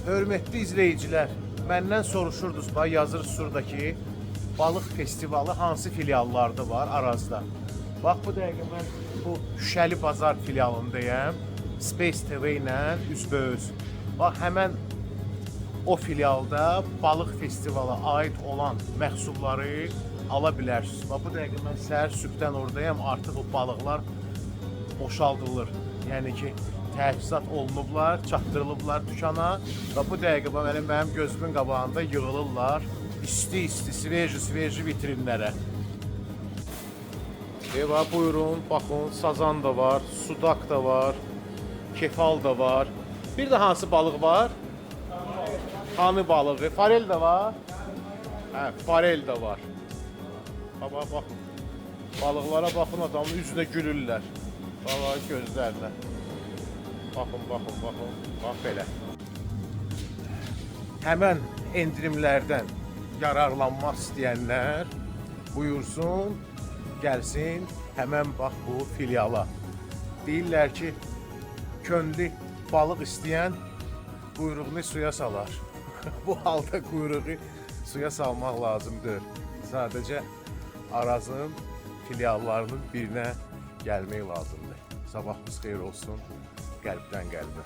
Hörmətli izləyicilər, məndən soruşurdunuz, yazırsınız şuradakı balıq festivalı hansı filiallarda var Arazda. Bax bu dəqiqə mən bu Şüşəli Bazar filialındayım. Space TV ilə üzbəüz. Bax həmən o filialda balıq festivala aid olan məhsulları ala bilərsiniz. Bax bu dəqiqə mən səhər sübhdən oradayım. Artıq o balıqlar boşaldılır. Yəni ki, təchizat olunublar, çatdırılıblar dükana və bu dəqiqə mənim gözümün qabağında yığılırlar isti, sveji vitrinlərə. Buyurun, baxın, sazan da var, sudak da var, kefal da var. Bir də hansı balıq var? Hanı balığı, farel də var. Hə, farel də var. Baxın, balıqlara baxın, adamın üzünə gülürlər. Bax, gözlərinə. Baxın, bax belə. Həmən endirimlərdən yararlanmaq istəyənlər buyursun, gəlsin, həmən bax bu filiala. Deyirlər ki, könlü balıq istəyən quyruğunu suya salar. Bu halda quyruğu suya salmaq lazımdır. Sadəcə Arazın filiallarının birinə gəlmək lazımdır. Sabahınız xeyir olsun, qəlbdən qəlbə.